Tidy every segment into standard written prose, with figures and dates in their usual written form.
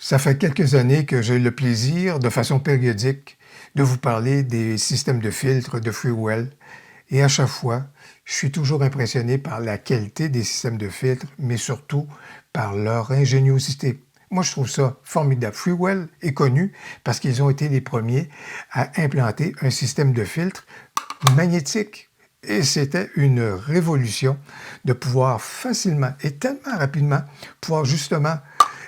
Ça fait quelques années que j'ai le plaisir, de façon périodique, de vous parler des systèmes de filtres de FreeWell. Et à chaque fois, je suis toujours impressionné par la qualité des systèmes de filtres, mais surtout par leur ingéniosité. Moi, je trouve ça formidable. FreeWell est connu parce qu'ils ont été les premiers à implanter un système de filtre magnétique. Et c'était une révolution de pouvoir facilement et tellement rapidement pouvoir justement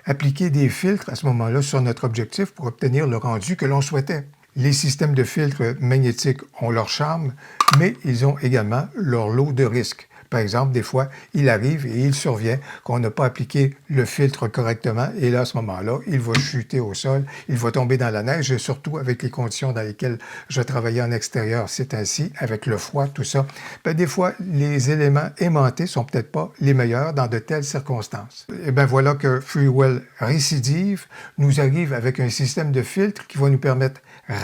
appliquer des filtres à ce moment-là sur notre objectif pour obtenir le rendu que l'on souhaitait. Les systèmes de filtres magnétiques ont leur charme, mais ils ont également leur lot de risques. Par exemple, des fois, il arrive et il survient qu'on n'a pas appliqué le filtre correctement et là, à ce moment-là, il va chuter au sol, il va tomber dans la neige et surtout avec les conditions dans lesquelles je travaillais en extérieur, c'est ainsi, avec le froid, tout ça. Bien, des fois, les éléments aimantés sont peut-être pas les meilleurs dans de telles circonstances. Et bien, voilà que FreeWell Récidive nous arrive avec un système de filtre qui va nous permettre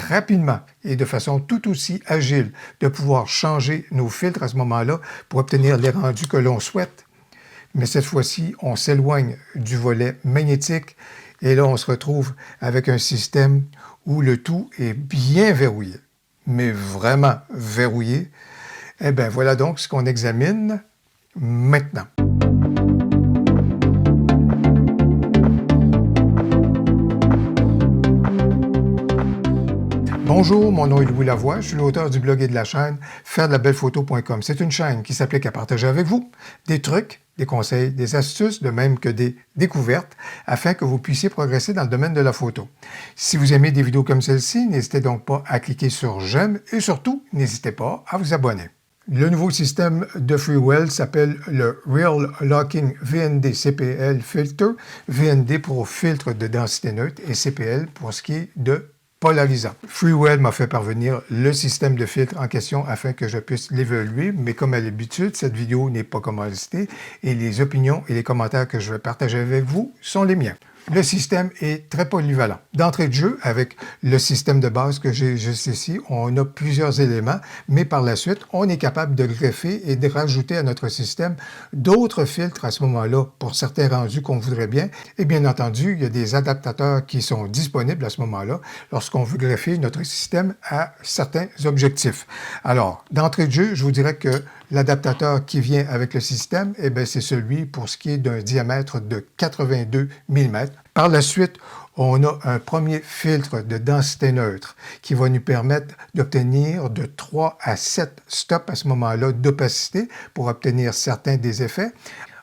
rapidement et de façon tout aussi agile de pouvoir changer nos filtres à ce moment-là pour obtenir les rendus que l'on souhaite. Mais cette fois-ci, on s'éloigne du volet magnétique et là, on se retrouve avec un système où le tout est bien verrouillé, mais vraiment verrouillé. Eh bien, voilà donc ce qu'on examine maintenant. Bonjour, mon nom est Louis Lavoie, je suis l'auteur du blog et de la chaîne fairedelabellephoto.com. C'est une chaîne qui s'applique à partager avec vous des trucs, des conseils, des astuces, de même que des découvertes, afin que vous puissiez progresser dans le domaine de la photo. Si vous aimez des vidéos comme celle-ci, n'hésitez donc pas à cliquer sur j'aime et surtout, n'hésitez pas à vous abonner. Le nouveau système de FreeWell s'appelle le Real Locking VND CPL Filter, VND pour filtre de densité neutre et CPL pour ce qui est de polarisant. FreeWell m'a fait parvenir le système de filtre en question afin que je puisse l'évaluer, mais comme à l'habitude, cette vidéo n'est pas commanditée et les opinions et les commentaires que je vais partager avec vous sont les miens. Le système est très polyvalent. D'entrée de jeu, avec le système de base que j'ai juste ici, on a plusieurs éléments, mais par la suite, on est capable de greffer et de rajouter à notre système d'autres filtres à ce moment-là pour certains rendus qu'on voudrait bien. Et bien entendu, il y a des adaptateurs qui sont disponibles à ce moment-là lorsqu'on veut greffer notre système à certains objectifs. Alors, d'entrée de jeu, je vous dirais que l'adaptateur qui vient avec le système, eh bien, c'est celui pour ce qui est d'un diamètre de 82 mm. Par la suite, on a un premier filtre de densité neutre qui va nous permettre d'obtenir de 3 à 7 stops à ce moment-là d'opacité pour obtenir certains des effets.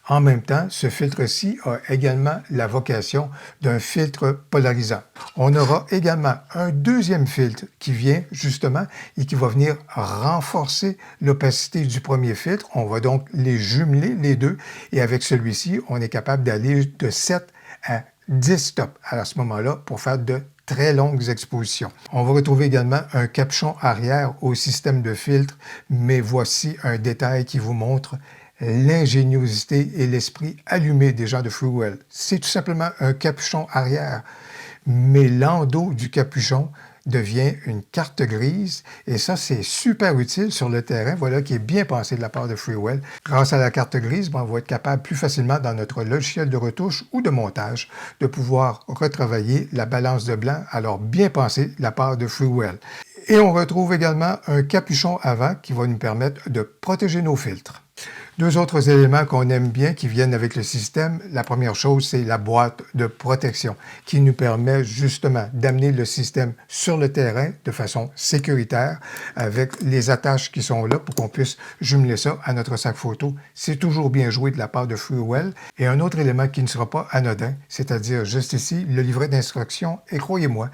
En même temps, ce filtre-ci a également la vocation d'un filtre polarisant. On aura également un deuxième filtre qui vient justement et qui va venir renforcer l'opacité du premier filtre. On va donc les jumeler les deux et avec celui-ci, on est capable d'aller de 7 à 10 stops à ce moment-là pour faire de très longues expositions. On va retrouver également un capuchon arrière au système de filtre, mais voici un détail qui vous montre l'ingéniosité et l'esprit allumé des gens de FreeWell. C'est tout simplement un capuchon arrière, mais l'endos du capuchon devient une carte grise et ça, c'est super utile sur le terrain, voilà, qui est bien pensé de la part de FreeWell. Grâce à la carte grise, on va être capable plus facilement dans notre logiciel de retouche ou de montage de pouvoir retravailler la balance de blanc, alors bien pensé de la part de FreeWell. Et on retrouve également un capuchon avant qui va nous permettre de protéger nos filtres. Deux autres éléments qu'on aime bien qui viennent avec le système. La première chose, c'est la boîte de protection qui nous permet justement d'amener le système sur le terrain de façon sécuritaire avec les attaches qui sont là pour qu'on puisse jumeler ça à notre sac photo. C'est toujours bien joué de la part de FreeWell. Et un autre élément qui ne sera pas anodin, c'est-à-dire juste ici, le livret d'instruction. Et croyez-moi,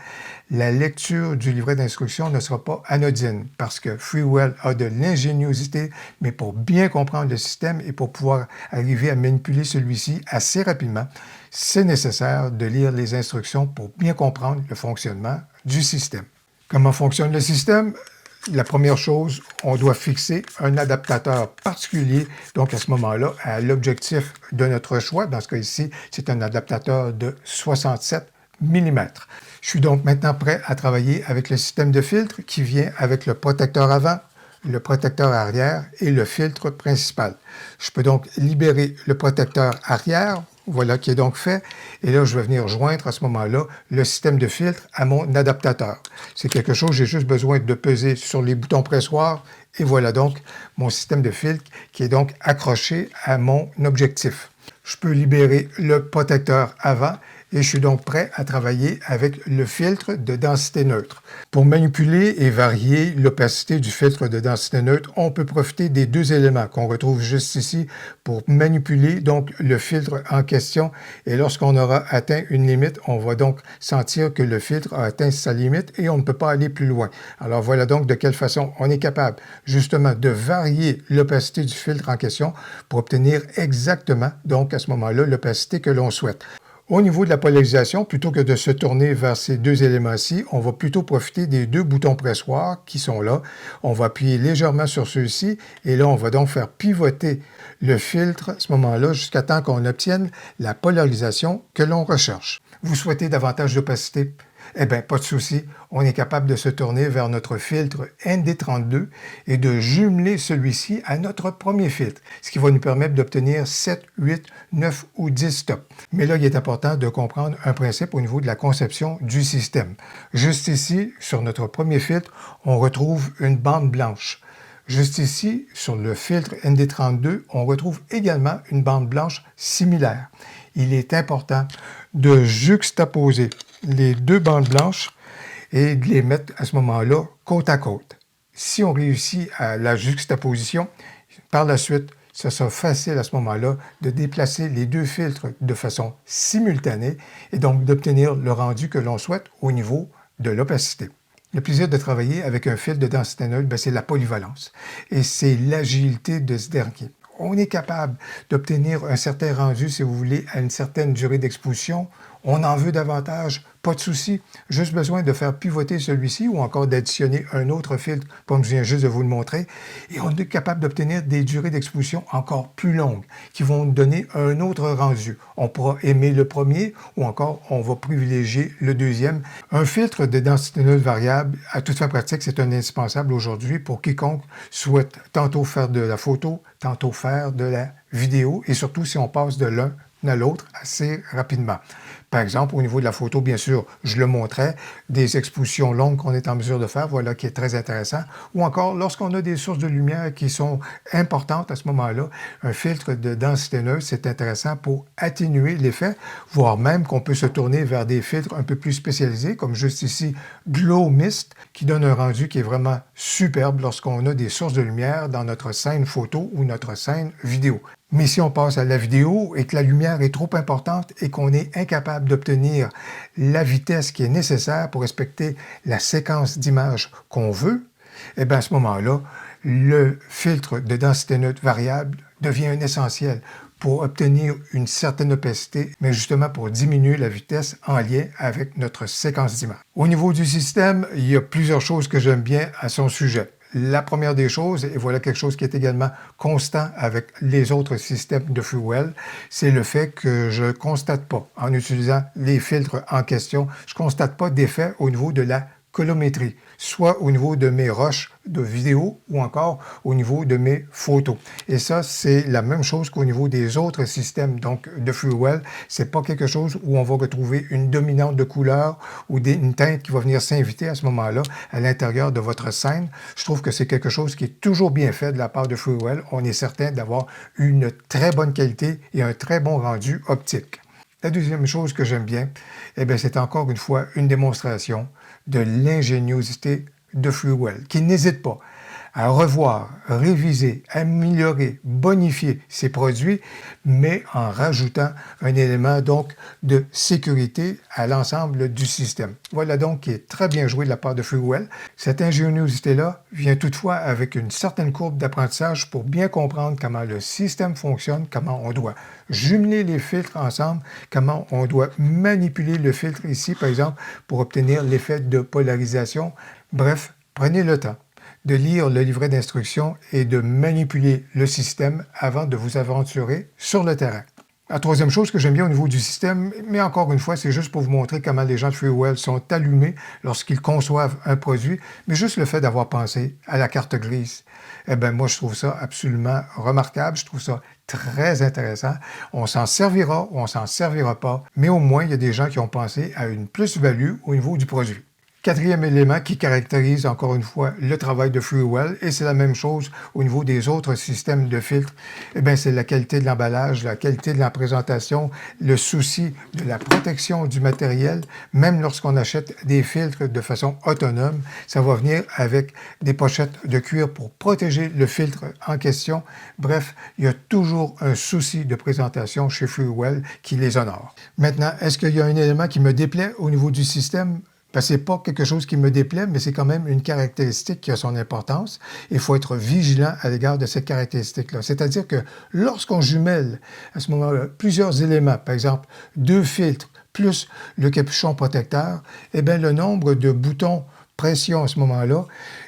la lecture du livret d'instruction ne sera pas anodine parce que FreeWell a de l'ingéniosité, mais pour bien comprendre le système et pour pouvoir arriver à manipuler celui-ci assez rapidement, c'est nécessaire de lire les instructions pour bien comprendre le fonctionnement du système. Comment fonctionne le système? La première chose, on doit fixer un adaptateur particulier, donc à ce moment-là, à l'objectif de notre choix. Dans ce cas ici, c'est un adaptateur de 67 mm. Je suis donc maintenant prêt à travailler avec le système de filtre qui vient avec le protecteur avant, le protecteur arrière et le filtre principal. Je peux donc libérer le protecteur arrière Voilà qui est donc fait. Et là, je vais venir joindre à ce moment-là le système de filtre à mon adaptateur. C'est quelque chose, j'ai juste besoin de peser sur les boutons pressoirs et voilà donc mon système de filtre qui est donc accroché à mon objectif. Je peux libérer le protecteur avant et je suis donc prêt à travailler avec le filtre de densité neutre. Pour manipuler et varier l'opacité du filtre de densité neutre, on peut profiter des deux éléments qu'on retrouve juste ici pour manipuler donc le filtre en question. Et lorsqu'on aura atteint une limite, on va donc sentir que le filtre a atteint sa limite et on ne peut pas aller plus loin. Alors voilà donc de quelle façon on est capable justement de varier l'opacité du filtre en question pour obtenir exactement donc à ce moment-là l'opacité que l'on souhaite. Au niveau de la polarisation, plutôt que de se tourner vers ces deux éléments-ci, on va plutôt profiter des deux boutons pressoirs qui sont là. On va appuyer légèrement sur ceux-ci et là, on va donc faire pivoter le filtre à ce moment-là jusqu'à temps qu'on obtienne la polarisation que l'on recherche. Vous souhaitez davantage d'opacité? Eh bien, pas de souci, on est capable de se tourner vers notre filtre ND32 et de jumeler celui-ci à notre premier filtre, ce qui va nous permettre d'obtenir 7, 8, 9 ou 10 stops. Mais là, il est important de comprendre un principe au niveau de la conception du système. Juste ici, sur notre premier filtre, on retrouve une bande blanche. Juste ici, sur le filtre ND32, on retrouve également une bande blanche similaire. Il est important de juxtaposer les deux bandes blanches et de les mettre à ce moment-là côte à côte. Si on réussit à la juxtaposition, par la suite, ce sera facile à ce moment-là de déplacer les deux filtres de façon simultanée et donc d'obtenir le rendu que l'on souhaite au niveau de l'opacité. Le plaisir de travailler avec un filtre de densité neutre, c'est la polyvalence et c'est l'agilité de ce dernier. On est capable d'obtenir un certain rendu, si vous voulez, à une certaine durée d'exposition. On en veut davantage, pas de souci. Juste besoin de faire pivoter celui-ci ou encore d'additionner un autre filtre, comme je viens juste de vous le montrer. Et on est capable d'obtenir des durées d'exposition encore plus longues, qui vont nous donner un autre rendu. On pourra aimer le premier ou encore on va privilégier le deuxième. Un filtre de densité neutre variable, à toute fin pratique, c'est un indispensable aujourd'hui pour quiconque souhaite tantôt faire de la photo, tantôt faire de la vidéo et surtout si on passe de l'un à l'autre assez rapidement. Par exemple, au niveau de la photo, bien sûr, je le montrais, des expositions longues qu'on est en mesure de faire, voilà qui est très intéressant. Ou encore, lorsqu'on a des sources de lumière qui sont importantes à ce moment-là, un filtre de densité neutre, c'est intéressant pour atténuer l'effet, voire même qu'on peut se tourner vers des filtres un peu plus spécialisés, comme juste ici, Glow Mist, qui donne un rendu qui est vraiment superbe lorsqu'on a des sources de lumière dans notre scène photo ou notre scène vidéo. Mais si on passe à la vidéo et que la lumière est trop importante et qu'on est incapable d'obtenir la vitesse qui est nécessaire pour respecter la séquence d'images qu'on veut, eh bien à ce moment-là, le filtre de densité neutre variable devient un essentiel pour obtenir une certaine opacité, mais justement pour diminuer la vitesse en lien avec notre séquence d'images. Au niveau du système, il y a plusieurs choses que j'aime bien à son sujet. La première des choses, et voilà quelque chose qui est également constant avec les autres systèmes de FreeWell, c'est le fait que je ne constate pas, en utilisant les filtres en question, je ne constate pas d'effet au niveau de la colorimétrie, soit au niveau de mes rushs de vidéo ou encore au niveau de mes photos. Et ça, c'est la même chose qu'au niveau des autres systèmes donc de FreeWell. C'est pas quelque chose où on va retrouver une dominante de couleur ou une teinte qui va venir s'inviter à ce moment-là à l'intérieur de votre scène. Je trouve que c'est quelque chose qui est toujours bien fait de la part de FreeWell. On est certain d'avoir une très bonne qualité et un très bon rendu optique. La deuxième chose que j'aime bien, c'est encore une fois une démonstration de l'ingéniosité de FreeWell, qui n'hésite pas à revoir, réviser, améliorer, bonifier ses produits, mais en rajoutant un élément donc de sécurité à l'ensemble du système. Voilà donc qui est très bien joué de la part de FreeWell. Cette ingéniosité-là vient toutefois avec une certaine courbe d'apprentissage pour bien comprendre comment le système fonctionne, comment on doit jumeler les filtres ensemble, comment on doit manipuler le filtre ici, par exemple, pour obtenir l'effet de polarisation. Bref, prenez le temps de lire le livret d'instructions et de manipuler le système avant de vous aventurer sur le terrain. La troisième chose que j'aime bien au niveau du système, mais encore une fois, c'est juste pour vous montrer comment les gens de FreeWell sont allumés lorsqu'ils conçoivent un produit, mais juste le fait d'avoir pensé à la carte grise. Eh bien, moi, je trouve ça absolument remarquable, je trouve ça très intéressant. On s'en servira ou on s'en servira pas, mais au moins, il y a des gens qui ont pensé à une plus-value au niveau du produit. Quatrième élément qui caractérise encore une fois le travail de FreeWell, et c'est la même chose au niveau des autres systèmes de filtres, eh bien, c'est la qualité de l'emballage, la qualité de la présentation, le souci de la protection du matériel. Même lorsqu'on achète des filtres de façon autonome, ça va venir avec des pochettes de cuir pour protéger le filtre en question. Bref, il y a toujours un souci de présentation chez FreeWell qui les honore. Maintenant, est-ce qu'il y a un élément qui me déplaît au niveau du système? Ben, ce n'est pas quelque chose qui me déplaît, mais c'est quand même une caractéristique qui a son importance. Il faut être vigilant à l'égard de cette caractéristique-là. C'est-à-dire que lorsqu'on jumelle à ce moment-là plusieurs éléments, par exemple 2 filtres plus le capuchon protecteur, eh bien, le nombre de boutons pression à ce moment-là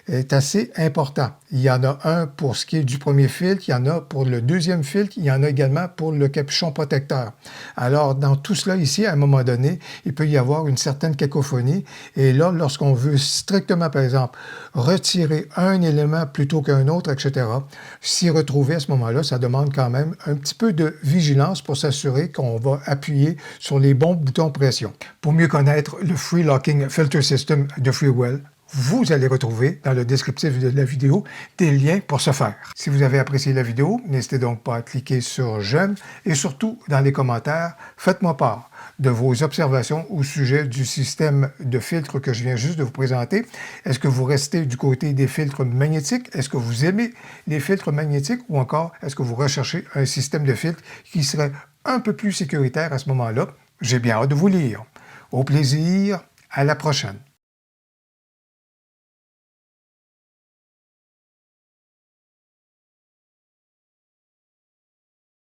est assez important. Il y en a un pour ce qui est du premier filtre, il y en a pour le deuxième filtre, il y en a également pour le capuchon protecteur. Alors, dans tout cela ici, à un moment donné, il peut y avoir une certaine cacophonie. Et là, lorsqu'on veut strictement, par exemple, retirer un élément plutôt qu'un autre, etc., s'y retrouver à ce moment-là, ça demande quand même un petit peu de vigilance pour s'assurer qu'on va appuyer sur les bons boutons pression. Pour mieux connaître le Free Locking Filter System de FreeWell, vous allez retrouver dans le descriptif de la vidéo des liens pour ce faire. Si vous avez apprécié la vidéo, n'hésitez donc pas à cliquer sur j'aime et surtout dans les commentaires, faites-moi part de vos observations au sujet du système de filtres que je viens juste de vous présenter. Est-ce que vous restez du côté des filtres magnétiques? Est-ce que vous aimez les filtres magnétiques ou encore est-ce que vous recherchez un système de filtres qui serait un peu plus sécuritaire à ce moment-là? J'ai bien hâte de vous lire. Au plaisir, à la prochaine.